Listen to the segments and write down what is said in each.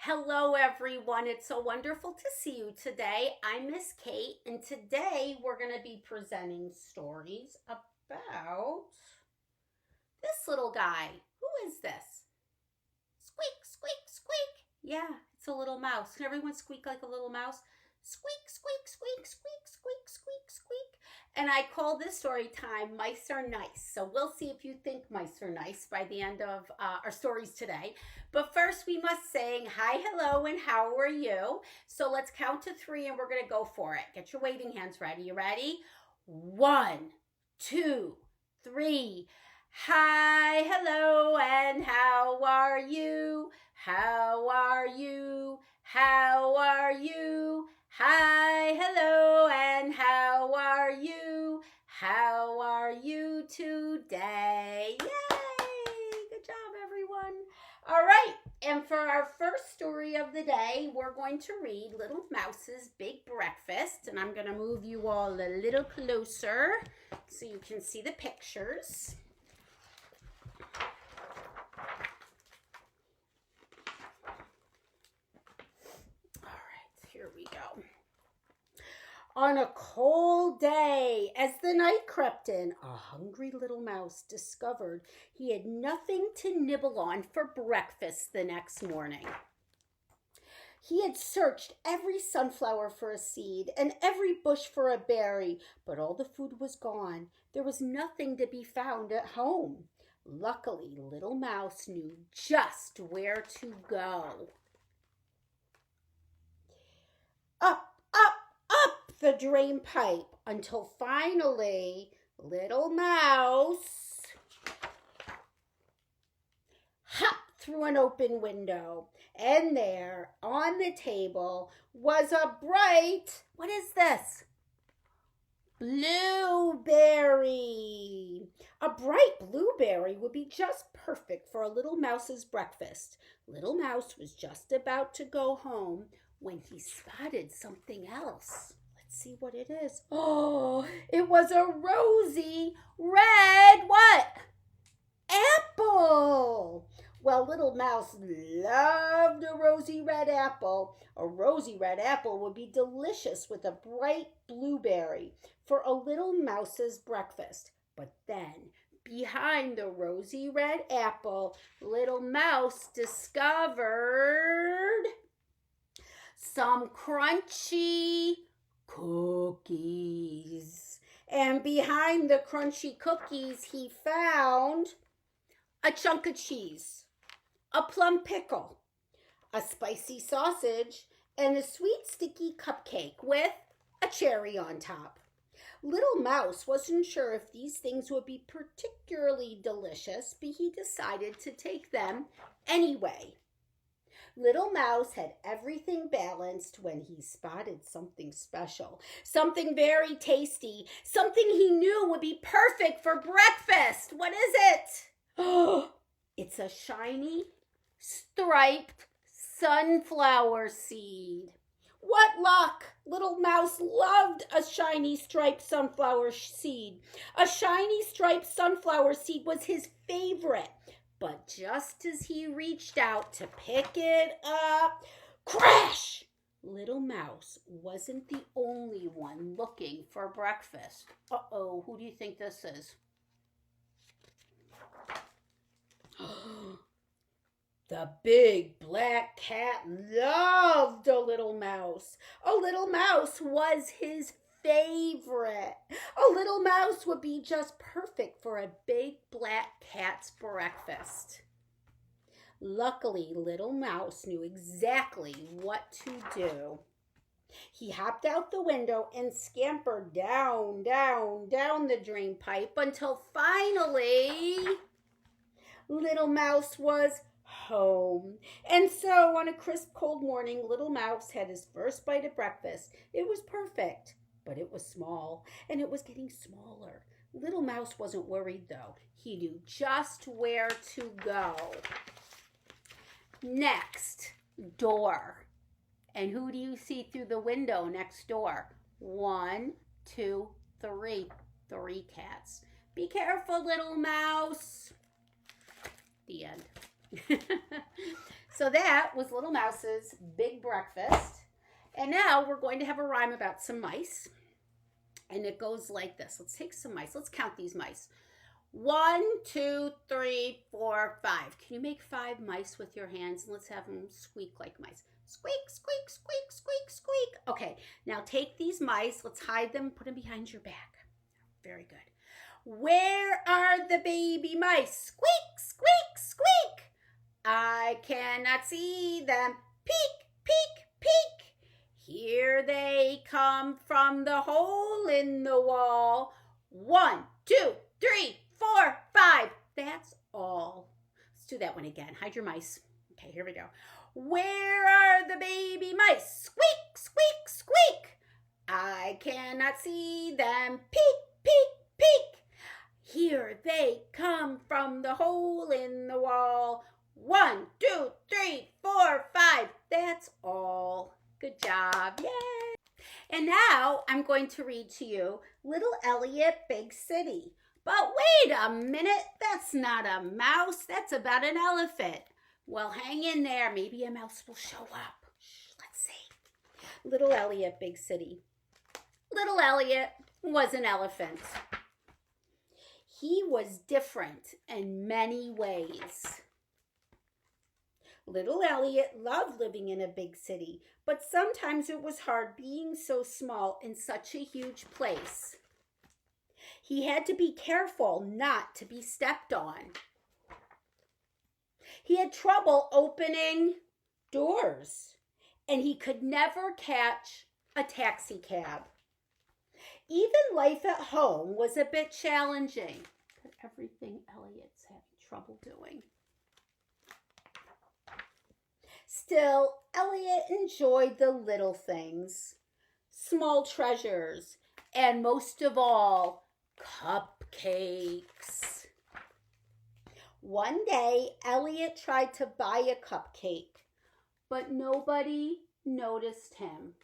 Hello, everyone. It's so wonderful to see you today. I'm Miss Kate, and today we're going to be presenting stories about this little guy. Who is this? Squeak, squeak, squeak. Yeah, it's a little mouse. Can everyone squeak like a little mouse? Squeak, squeak, squeak, squeak, squeak, squeak, squeak. And I call this story time Mice Are Nice. So we'll see if you think mice are nice by the end of our stories today. But first, we must sing hi, hello, and how are you? So let's count to three and we're going to go for it. Get your waving hands ready. You ready? One, two, three. Hi, hello, and how are you? How are you? How are you? Hi, hello, and how are you? How are you today? Yay! Good job, everyone. All right, and for our first story of the day, we're going to read Little Mouse's Big Breakfast, and I'm going to move you all a little closer so you can see the pictures. Here we go. On a cold day, as the night crept in, a hungry little mouse discovered he had nothing to nibble on for breakfast the next morning. He had searched every sunflower for a seed and every bush for a berry, but all the food was gone. There was nothing to be found at home. Luckily, Little Mouse knew just where to go. Up, up, up the drain pipe until finally Little Mouse hopped through an open window. And there on the table was a bright, what is this? Blueberry. A bright blueberry would be just perfect for a little mouse's breakfast. Little Mouse was just about to go home when he spotted something else. Let's see what it is. Oh, it was a rosy red what? Apple. Well, Little Mouse loved a rosy red apple. A rosy red apple would be delicious with a bright blueberry for a little mouse's breakfast. But then, behind the rosy red apple, Little Mouse discovered some crunchy cookies. And behind the crunchy cookies, he found a chunk of cheese, a plum pickle, a spicy sausage, and a sweet sticky cupcake with a cherry on top. Little Mouse wasn't sure if these things would be particularly delicious, but he decided to take them anyway. Little Mouse had everything balanced when he spotted something special, something very tasty, something he knew would be perfect for breakfast. What is it? Oh, it's a shiny, striped sunflower seed. What luck! Little Mouse loved a shiny striped sunflower seed. A shiny striped sunflower seed was his favorite. But just as he reached out to pick it up, crash! Little Mouse wasn't the only one looking for breakfast. Uh-oh, who do you think this is? The big black cat loved a little mouse. A little mouse was his favorite. A little mouse would be just perfect for a big black cat's breakfast. Luckily, Little Mouse knew exactly what to do. He hopped out the window and scampered down, down, down the drain pipe until finally Little Mouse was home. And so on a crisp cold morning, Little Mouse had his first bite of breakfast. It was perfect, but it was small, and it was getting smaller. Little Mouse wasn't worried though. He knew just where to go. Next, door. And who do you see through the window next door? 1, 2, 3. 3 cats. Be careful, Little Mouse. The end. So that was Little Mouse's big breakfast. And now we're going to have a rhyme about some mice. And it goes like this. Let's take some mice. Let's count these mice. 1, 2, 3, 4, 5. Can you make 5 mice with your hands? And let's have them squeak like mice. Squeak, squeak, squeak, squeak, squeak. Okay, now take these mice. Let's hide them. Put them behind your back. Very good. Where are the baby mice? Squeak, squeak, squeak. I cannot see them. Peek, peek, peek. Here they come from the hole in the wall. 1, 2, 3, 4, 5. That's all. Let's do that one again. Hide your mice. Okay, here we go. Where are the baby mice? Squeak, squeak, squeak. I cannot see them. Peek, peek, peek. Here they come from the hole in the wall. 1, 2, 3, 4, 5. That's all. Good job. Yay. And now I'm going to read to you Little Elliot, Big City. But wait a minute. That's not a mouse. That's about an elephant. Well, hang in there. Maybe a mouse will show up. Let's see. Little Elliot, Big City. Little Elliot was an elephant. He was different in many ways. Little Elliot loved living in a big city, but sometimes it was hard being so small in such a huge place. He had to be careful not to be stepped on. He had trouble opening doors, and he could never catch a taxi cab. Even life at home was a bit challenging. But everything Elliot's having trouble doing. Still, Elliot enjoyed the little things, small treasures, and most of all, cupcakes. One day, Elliot tried to buy a cupcake, but nobody noticed him.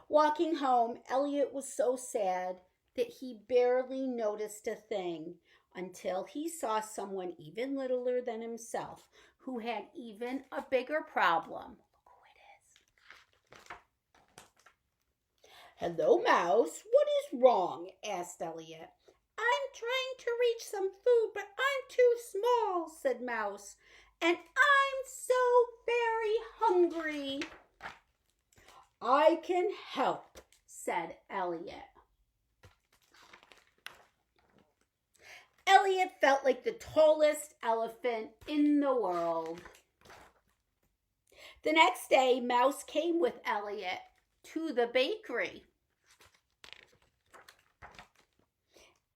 Walking home, Elliot was so sad that he barely noticed a thing until he saw someone even littler than himself who had even a bigger problem. Look who it is. "Hello, Mouse. What is wrong?" asked Elliot. "I'm trying to reach some food, but I'm too small," said Mouse. "And I'm so very hungry." "I can help," said Elliot. Elliot felt like the tallest elephant in the world. The next day, Mouse came with Elliot to the bakery.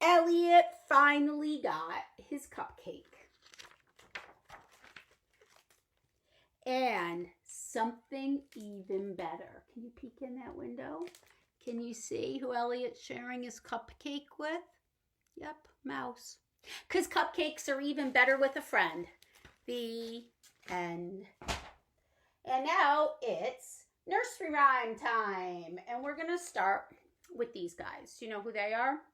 Elliot finally got his cupcake. And something even better. Can you peek in that window? Can you see who Elliot's sharing his cupcake with? Yep, Mouse. Because cupcakes are even better with a friend. The end. And now it's nursery rhyme time. And we're going to start with these guys. Do you know who they are?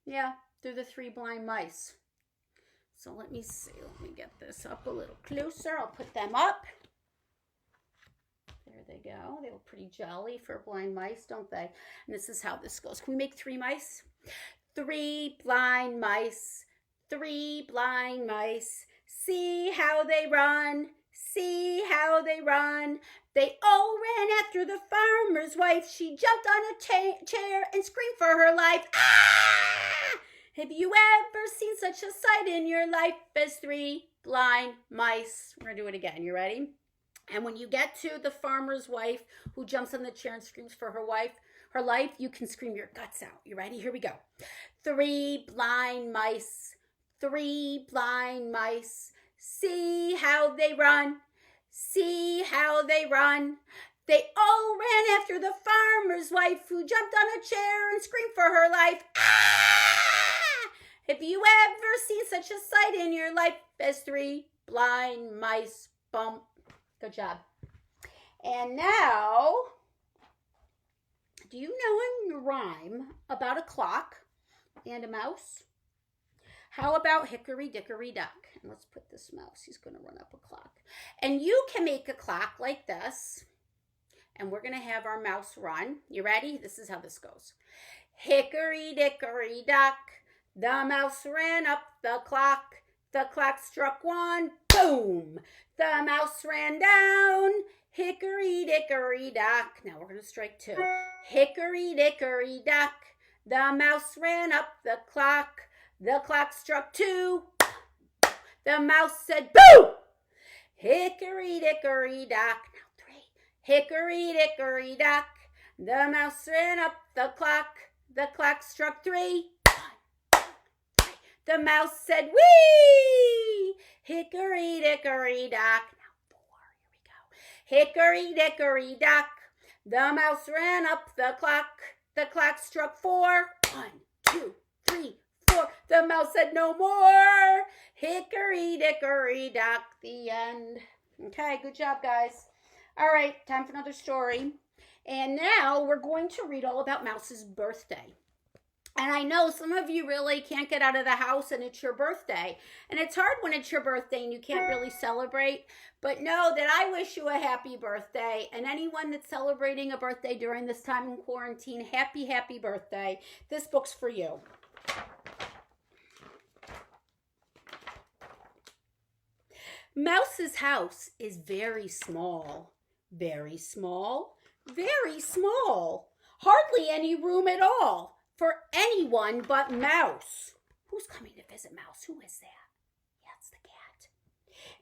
Yeah, they're the 3 blind mice. So let me see. Let me get this up a little closer. I'll put them up. There they go. They look pretty jolly for blind mice, don't they? And this is how this goes. Can we make 3 mice? 3 blind mice, 3 blind mice. See how they run, see how they run. They all ran after the farmer's wife. She jumped on a chair and screamed for her life. Ah! Have you ever seen such a sight in your life as 3 blind mice? We're going to do it again. You ready? And when you get to the farmer's wife who jumps on the chair and screams for her life, you can scream your guts out. You ready? Here we go. 3 blind mice, 3 blind mice. See how they run, see how they run. They all ran after the farmer's wife who jumped on a chair and screamed for her life. Ah! Have you ever seen such a sight in your life as 3 blind mice? Bump. Good job. And now, do you know in the rhyme about a clock, and a mouse? How about hickory dickory dock? And let's put this mouse, he's going to run up a clock. And you can make a clock like this. And we're going to have our mouse run. You ready? This is how this goes. Hickory dickory dock, the mouse ran up the clock. The clock struck one, boom. The mouse ran down. Hickory dickory dock. Now we're going to strike two. Hickory dickory dock, the mouse ran up the clock. The clock struck two. The mouse said, boo! Hickory dickory dock. Now three. Hickory dickory dock. The mouse ran up the clock. The clock struck three. 1, 2, 3. The mouse said, wee! Hickory dickory dock. Now 4. Here we go. Hickory dickory dock. The mouse ran up the clock. The clock struck 4. 1, 2, 3, 4. The mouse said no more. Hickory dickory dock. The end. Okay, good job, guys. All right, time for another story. And now we're going to read all about Mouse's birthday. And I know some of you really can't get out of the house and it's your birthday. And it's hard when it's your birthday and you can't really celebrate. But know that I wish you a happy birthday. And anyone that's celebrating a birthday during this time in quarantine, happy, happy birthday. This book's for you. Mouse's house is very small. Very small. Very small. Hardly any room at all for anyone but Mouse. Who's coming to visit Mouse? Who is that? Yeah, it's the cat.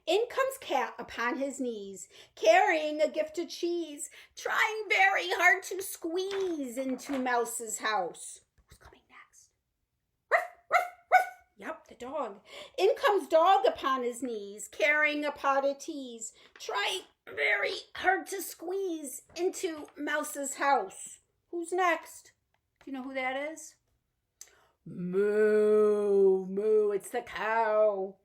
In comes Cat upon his knees, carrying a gift of cheese, trying very hard to squeeze into Mouse's house. Who's coming next? Ruff, ruff, ruff. Yep, the dog. In comes Dog upon his knees, carrying a pot of teas, trying very hard to squeeze into Mouse's house. Who's next? Do you know who that is? Moo, moo, it's the cow.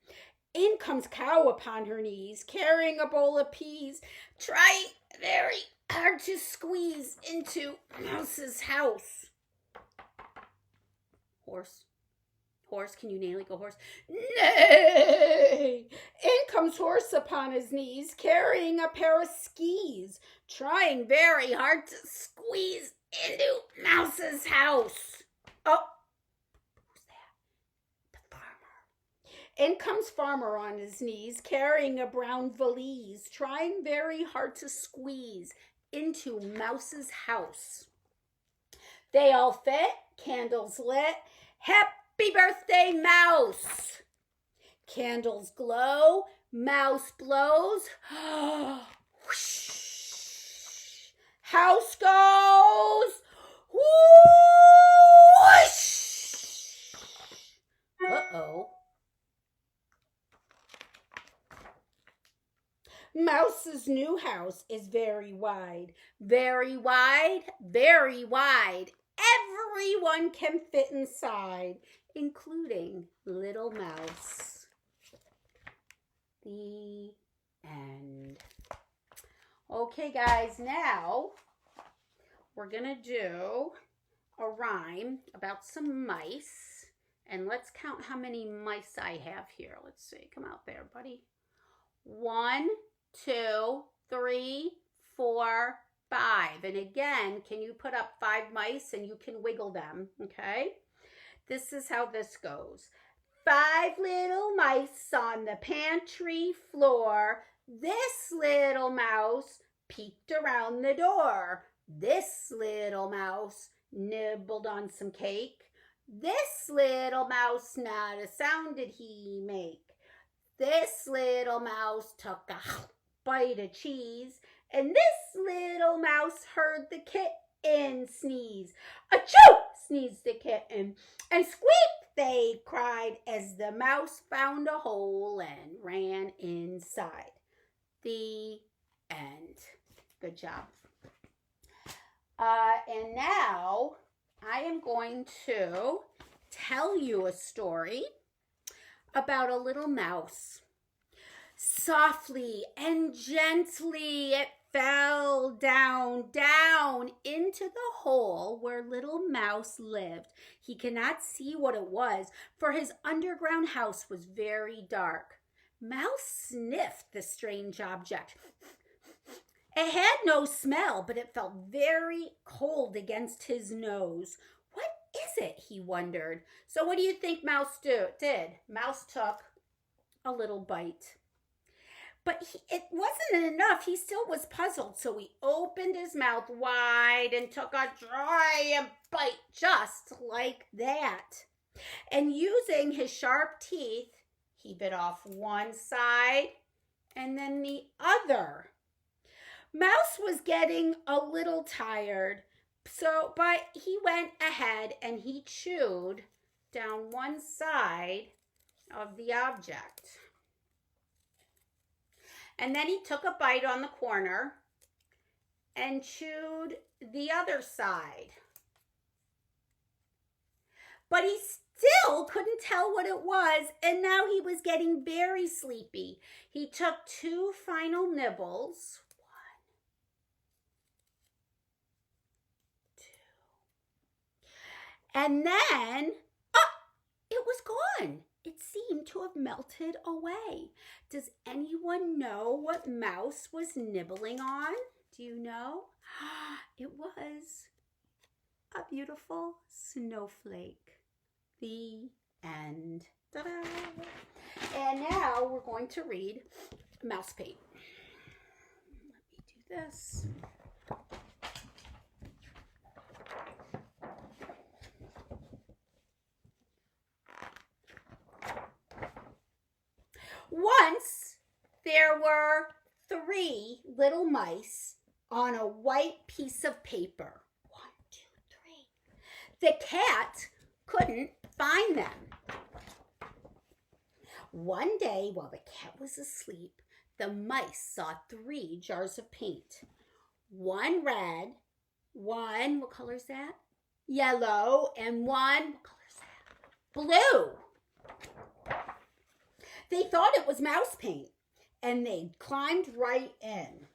In comes Cow upon her knees, carrying a bowl of peas, trying very hard to squeeze into Mouse's house. Horse. Horse, can you nearly go horse? Nay! In comes Horse upon his knees, carrying a pair of skis, trying very hard to squeeze into Mouse's house. Oh, who's that? The farmer. In comes Farmer on his knees, carrying a brown valise, trying very hard to squeeze into Mouse's house. They all fit, candles lit. Happy birthday, Mouse! Candles glow, Mouse blows. Whoosh. House goes. Whoosh. Uh-oh. Mouse's new house is very wide. Very wide, very wide. Everyone can fit inside, including little Mouse. The end. Okay, guys, now we're going to do a rhyme about some mice. And let's count how many mice I have here. Let's see. Come out there, buddy. 1, 2, 3, 4, 5. And again, can you put up 5 mice and you can wiggle them, okay? This is how this goes. 5 little mice on the pantry floor. This little mouse peeked around the door. This little mouse nibbled on some cake. This little mouse, not a sound did he make. This little mouse took a bite of cheese. And this little mouse heard the kitten sneeze. Achoo! Sneezed the kitten. And squeak, they cried as the mouse found a hole and ran inside. The end. Good job. And now I am going to tell you a story about a little mouse. Softly and gently it fell down into the hole where little Mouse lived. He could not see what it was, for his underground house was very dark. Mouse sniffed the strange object. It had no smell, but it felt very cold against his nose. What is it? He wondered. So what do you think Mouse did? Mouse took a little bite. But it wasn't enough. He still was puzzled, so he opened his mouth wide and took a giant bite just like that. And using his sharp teeth, he bit off one side and then the other. Mouse was getting a little tired, but he went ahead and he chewed down one side of the object. And then he took a bite on the corner and chewed the other side. But he still couldn't tell what it was, and now he was getting very sleepy. He took 2 final nibbles. 1, 2. And then, it was gone. It seemed to have melted away. Does anyone know what Mouse was nibbling on? Do you know? It was a beautiful snowflake. The end. Ta-da! And now we're going to read Mouse Paint. Let me do this. Once there were 3 little mice on a white piece of paper. 1, 2, 3. The cat couldn't find them. One day, while the cat was asleep, the mice saw 3 jars of paint. 1 red, 1, what color is that? Yellow, and 1, what color is that? Blue. They thought it was mouse paint, and they climbed right in.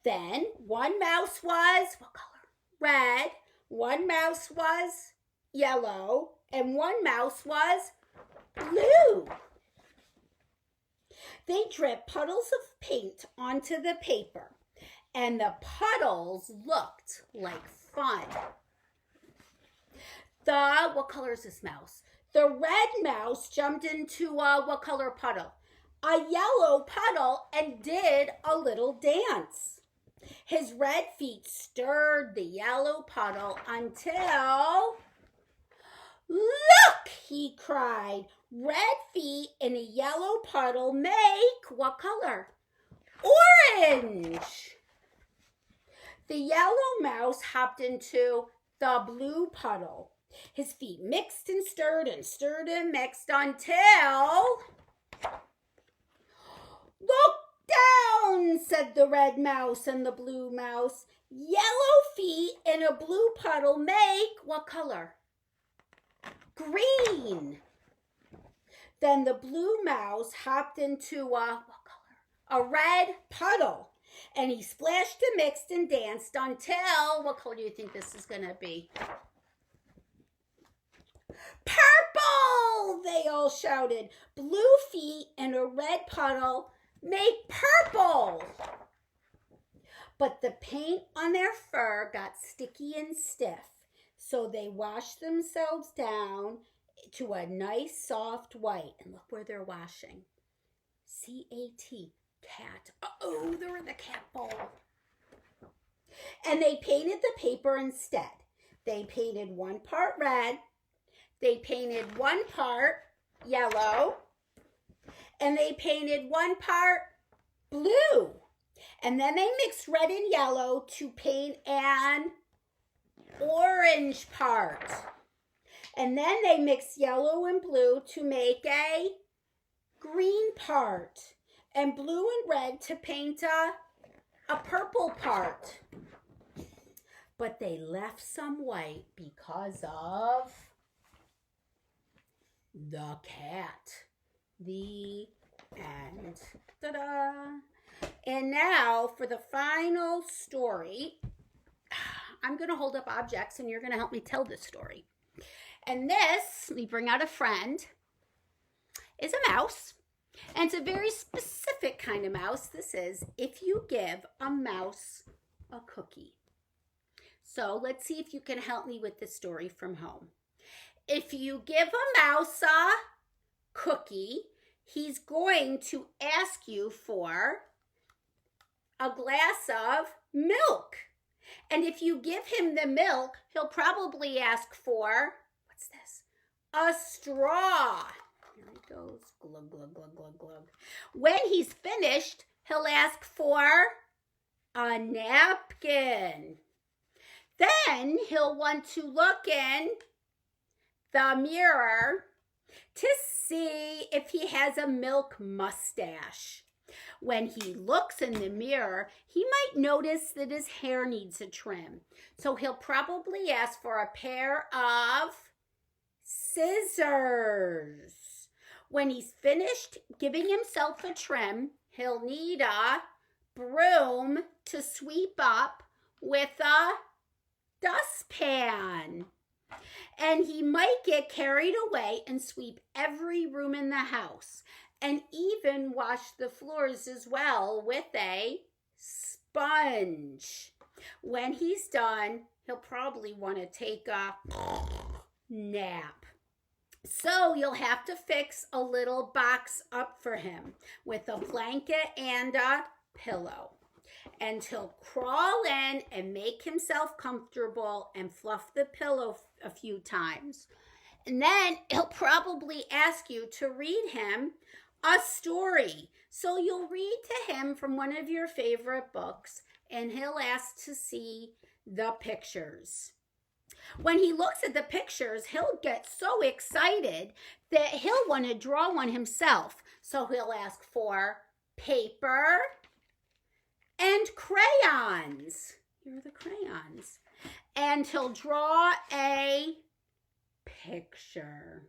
Then 1 mouse was, what color? Red. 1 mouse was yellow, and 1 mouse was blue. They dripped puddles of paint onto the paper, and the puddles looked like fun. What color is this mouse? The red mouse jumped into what color puddle? A yellow puddle, and did a little dance. His red feet stirred the yellow puddle until... Look, he cried. Red feet in a yellow puddle make what color? Orange. The yellow mouse hopped into the blue puddle. His feet mixed and stirred and mixed until... Look down, said the red mouse and the blue mouse. Yellow feet in a blue puddle make what color? Green. Then the blue mouse hopped into what color? A red puddle. And he splashed and mixed and danced until, what color do you think this is going to be? Purple! They all shouted. Blue feet in a red puddle make purple. But the paint on their fur got sticky and stiff, so they washed themselves down to a nice soft white. And look where they're washing. C-A-T, cat. Uh-oh, they're in the cat bowl. And they painted the paper instead. They painted 1 part red. They painted 1 part yellow. And they painted 1 part blue. And then they mixed red and yellow to paint an orange part. And then they mixed yellow and blue to make a green part. And blue and red to paint a purple part. But they left some white because of the cat. The end. Ta-da! And now for the final story, I'm going to hold up objects and you're going to help me tell this story. And this, let me bring out a friend, is a mouse. And it's a very specific kind of mouse. This is if you give a mouse a cookie. So let's see if you can help me with this story from home. If you give a mouse a cookie, he's going to ask you for a glass of milk. And if you give him the milk, he'll probably ask for, what's this? A straw. Here it goes. Glug, glug, glug, glug, glug. When he's finished, he'll ask for a napkin. Then he'll want to look in the mirror to see if he has a milk mustache. When he looks in the mirror, he might notice that his hair needs a trim. So he'll probably ask for a pair of scissors. When he's finished giving himself a trim, he'll need a broom to sweep up with a dustpan. And he might get carried away and sweep every room in the house and even wash the floors as well with a sponge. When he's done, he'll probably want to take a nap. So you'll have to fix a little box up for him with a blanket and a pillow. And he'll crawl in and make himself comfortable and fluff the pillow a few times. And then he'll probably ask you to read him a story. So you'll read to him from one of your favorite books, and he'll ask to see the pictures. When he looks at the pictures, he'll get so excited that he'll want to draw one himself. So he'll ask for paper and crayons. Here are the crayons. And he'll draw a picture.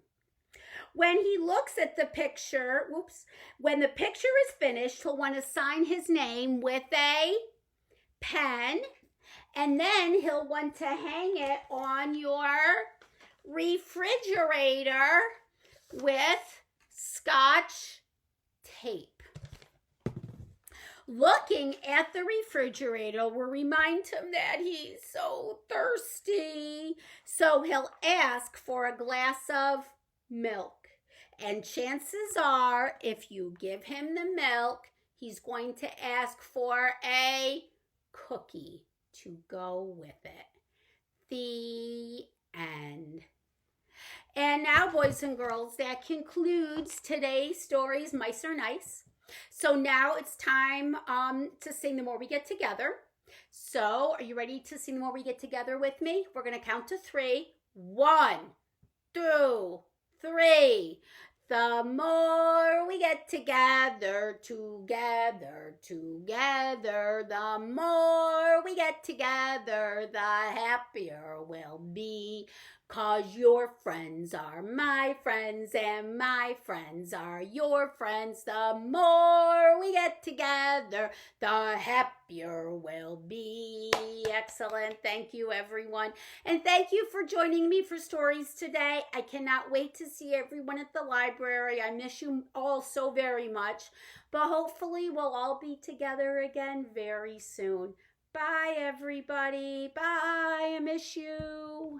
When he looks at the picture, when the picture is finished, he'll want to sign his name with a pen. And then he'll want to hang it on your refrigerator with Scotch tape. Looking at the refrigerator will remind him that he's so thirsty. So he'll ask for a glass of milk. And chances are, if you give him the milk, he's going to ask for a cookie to go with it. The end. And now, boys and girls, that concludes today's stories, Mice Are Nice. So now it's time to sing The More We Get Together. So are you ready to sing The More We Get Together with me? We're going to count to 3. 1, 2, 3. The more we get together, together, together, the more we get together, the happier we'll be. 'Cause your friends are my friends and my friends are your friends. The more we get together, the happier we'll be. Excellent. Thank you, everyone. And thank you for joining me for stories today. I cannot wait to see everyone at the library. I miss you all so very much. But hopefully we'll all be together again very soon. Bye, everybody. Bye. I miss you.